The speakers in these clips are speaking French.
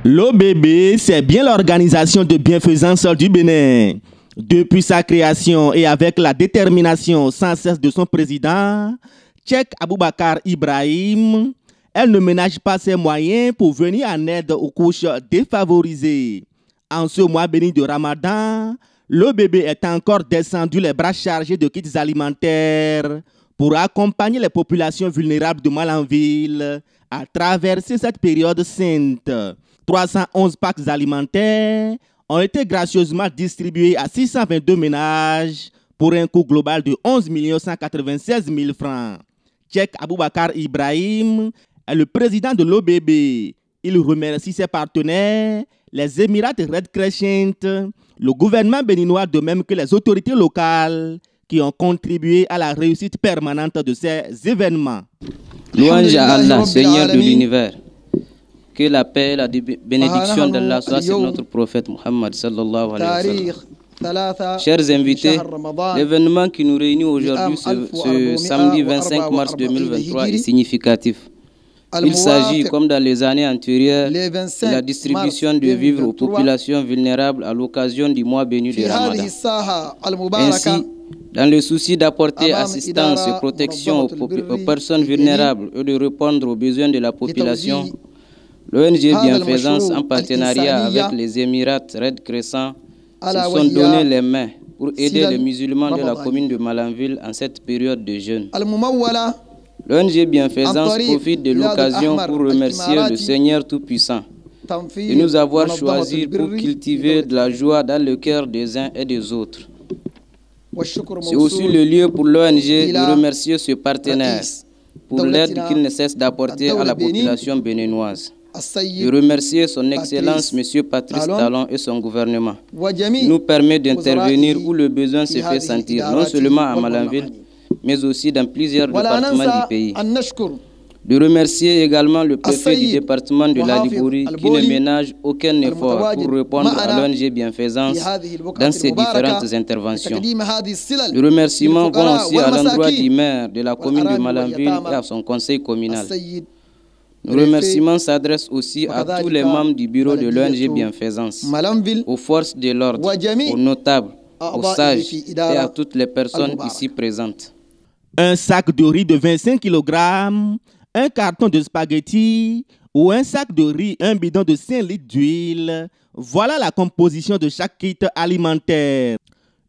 L'OBB, c'est bien l'organisation de bienfaisance du Bénin. Depuis sa création et avec la détermination sans cesse de son président, Cheikh Aboubakar Ibrahim, elle ne ménage pas ses moyens pour venir en aide aux couches défavorisées. En ce mois béni de Ramadan, l'OBB est encore descendu les bras chargés de kits alimentaires pour accompagner les populations vulnérables de Malanville à traverser cette période sainte. 311 packs alimentaires ont été gracieusement distribués à 622 ménages pour un coût global de 11 196 000 francs. Cheikh Aboubakar Ibrahim est le président de l'OBB. Il remercie ses partenaires, les Émirats Red Crescent, le gouvernement béninois de même que les autorités locales qui ont contribué à la réussite permanente de ces événements. Louange à Allah, Seigneur de l'univers. Que la paix et la bénédiction d'Allah soient sur notre prophète Muhammad sallallahu alayhi wa sallam. Chers invités, l'événement qui nous réunit aujourd'hui ce samedi 25 mars 2023 est significatif. Il s'agit, comme dans les années antérieures, de la distribution de vivres aux populations vulnérables à l'occasion du mois béni de Ramadan. Ainsi, dans le souci d'apporter assistance et protection aux personnes vulnérables et de répondre aux besoins de la population, l'ONG Bienfaisance, en partenariat avec les Émirats Red Crescent, se sont donné les mains pour aider les musulmans de la commune de Malanville en cette période de jeûne. L'ONG Bienfaisance profite de l'occasion pour remercier le Seigneur Tout-Puissant de nous avoir choisis pour cultiver de la joie dans le cœur des uns et des autres. C'est aussi le lieu pour l'ONG de remercier ce partenaire pour l'aide qu'il ne cesse d'apporter à la population béninoise. De remercier son Excellence M. Patrice Talon et son gouvernement. Il nous permet d'intervenir où le besoin se fait sentir, non seulement à Malanville, mais aussi dans plusieurs départements du pays. De remercier également le préfet du département de la Libouri qui ne ménage aucun effort pour répondre à l'ONG Bienfaisance dans ses différentes interventions. Les remerciements vont aussi à l'endroit du maire de la commune de Malanville et à son conseil communal. Nos remerciements s'adressent aussi à tous les membres du bureau de l'ONG Bienfaisance, aux forces de l'ordre, aux notables, aux sages et à toutes les personnes ici présentes. Un sac de riz de 25 kg, un carton de spaghettis ou un sac de riz, un bidon de 5 litres d'huile. Voilà la composition de chaque kit alimentaire.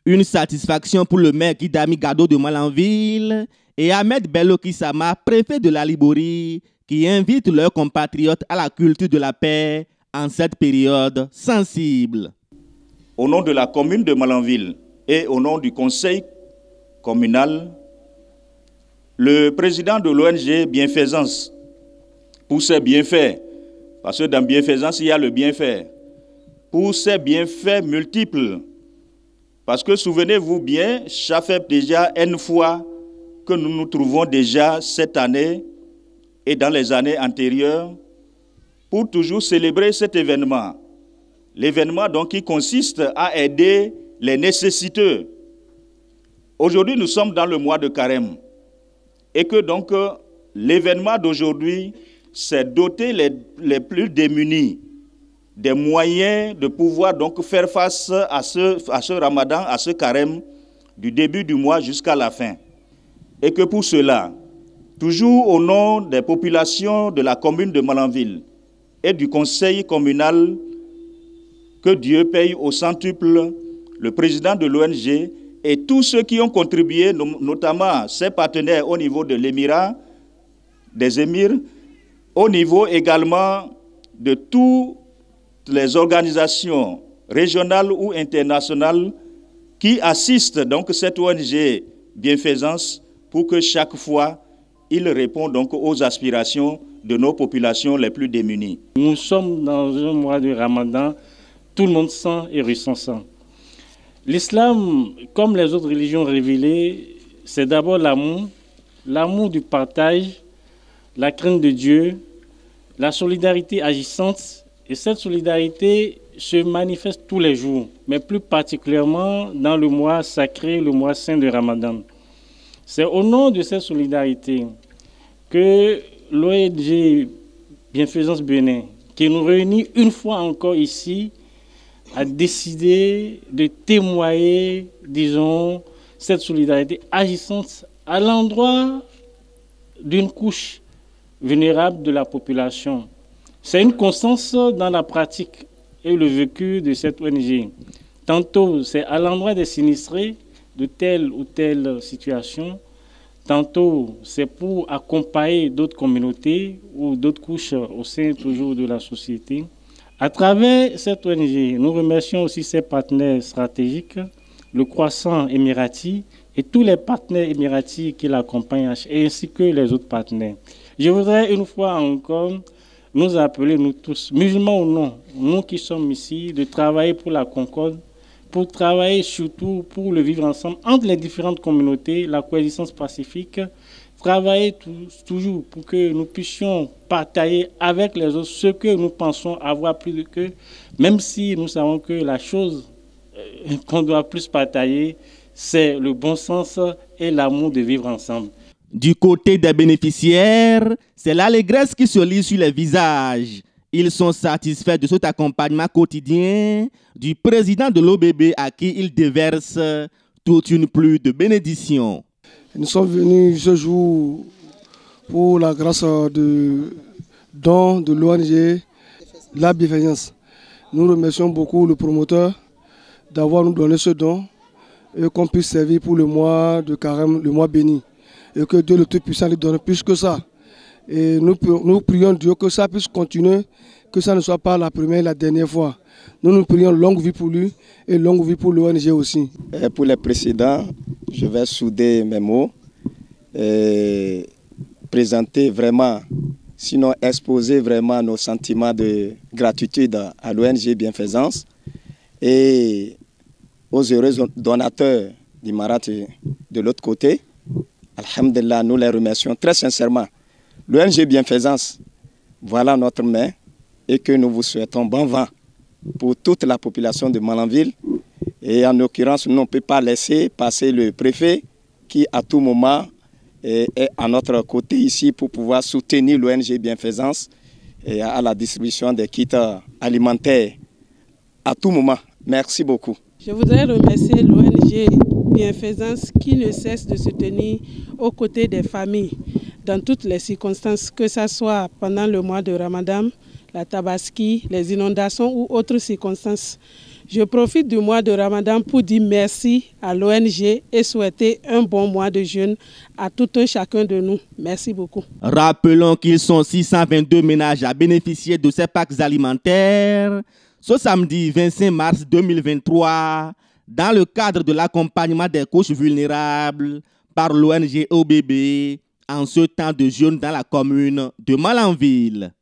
Une satisfaction pour le maire Guidami Gado de Malanville et Ahmed Bello Kissama, préfet de la Libouri, qui invitent leurs compatriotes à la culture de la paix en cette période sensible. Au nom de la commune de Malanville et au nom du conseil communal, le président de l'ONG Bienfaisance, pour ses bienfaits, parce que dans Bienfaisance, il y a le bienfait, pour ses bienfaits multiples, parce que souvenez-vous bien, ça fait déjà une fois que nous nous trouvons déjà cette année et dans les années antérieures, pour toujours célébrer cet événement. L'événement donc qui consiste à aider les nécessiteux. Aujourd'hui, nous sommes dans le mois de Carême. Et que donc l'événement d'aujourd'hui, c'est doter les plus démunis des moyens de pouvoir donc faire face à ce Ramadan, à ce Carême, du début du mois jusqu'à la fin. Et que pour cela, toujours au nom des populations de la commune de Malanville et du conseil communal, que Dieu paye au centuple le président de l'ONG et tous ceux qui ont contribué, notamment ses partenaires au niveau de l'Émirat, des Émirs, au niveau également de toutes les organisations régionales ou internationales qui assistent donc cette ONG Bienfaisance pour que chaque fois, il répond donc aux aspirations de nos populations les plus démunies. Nous sommes dans un mois de Ramadan, tout le monde sent et ressent ça. L'islam, comme les autres religions révélées, c'est d'abord l'amour, l'amour du partage, la crainte de Dieu, la solidarité agissante. Et cette solidarité se manifeste tous les jours, mais plus particulièrement dans le mois sacré, le mois saint de Ramadan. C'est au nom de cette solidarité que l'ONG Bienfaisance Bénin, qui nous réunit une fois encore ici à décider de témoigner, disons, cette solidarité agissante à l'endroit d'une couche vulnérable de la population. C'est une constance dans la pratique et le vécu de cette ONG. Tantôt, c'est à l'endroit des sinistrés de telle ou telle situation. Tantôt, c'est pour accompagner d'autres communautés ou d'autres couches au sein toujours de la société. À travers cette ONG, nous remercions aussi ses partenaires stratégiques, le Croissant Émirati et tous les partenaires émiratis qui l'accompagnent, ainsi que les autres partenaires. Je voudrais une fois encore nous appeler, nous tous, musulmans ou non, nous qui sommes ici, de travailler pour la concorde, pour travailler surtout pour le vivre ensemble entre les différentes communautés, la coexistence pacifique, travailler toujours pour que nous puissions partager avec les autres ce que nous pensons avoir plus que, même si nous savons que la chose qu'on doit plus partager, c'est le bon sens et l'amour de vivre ensemble. Du côté des bénéficiaires, c'est l'allégresse qui se lit sur les visages. Ils sont satisfaits de cet accompagnement quotidien du président de l'OBB à qui ils déversent toute une pluie de bénédictions. Nous sommes venus ce jour pour la grâce de don de l'ONG La Bienfaisance. Nous remercions beaucoup le promoteur d'avoir nous donné ce don et qu'on puisse servir pour le mois de Carême, le mois béni. Et que Dieu le Tout-Puissant lui donne plus que ça. Et nous prions Dieu que ça puisse continuer, que ça ne soit pas la première et la dernière fois. Nous prions longue vie pour lui et longue vie pour l'ONG aussi. Et pour les précédents, je vais souder mes mots et présenter vraiment, sinon exposer vraiment nos sentiments de gratitude à l'ONG Bienfaisance et aux heureux donateurs d'Imarat de l'autre côté. Alhamdulillah, nous les remercions très sincèrement. L'ONG Bienfaisance, voilà notre main et que nous vous souhaitons bon vent pour toute la population de Malanville. Et en l'occurrence, nous ne pouvons pas laisser passer le préfet qui à tout moment est à notre côté ici pour pouvoir soutenir l'ONG Bienfaisance et à la distribution des kits alimentaires à tout moment. Merci beaucoup. Je voudrais remercier l'ONG Bienfaisance qui ne cesse de se tenir aux côtés des familles dans toutes les circonstances, que ce soit pendant le mois de Ramadan, la Tabaski, les inondations ou autres circonstances. Je profite du mois de Ramadan pour dire merci à l'ONG et souhaiter un bon mois de jeûne à tout un chacun de nous. Merci beaucoup. Rappelons qu'ils sont 622 ménages à bénéficier de ces packs alimentaires ce samedi 25 mars 2023 dans le cadre de l'accompagnement des couches vulnérables par l'ONG OBB en ce temps de jeûne dans la commune de Malanville.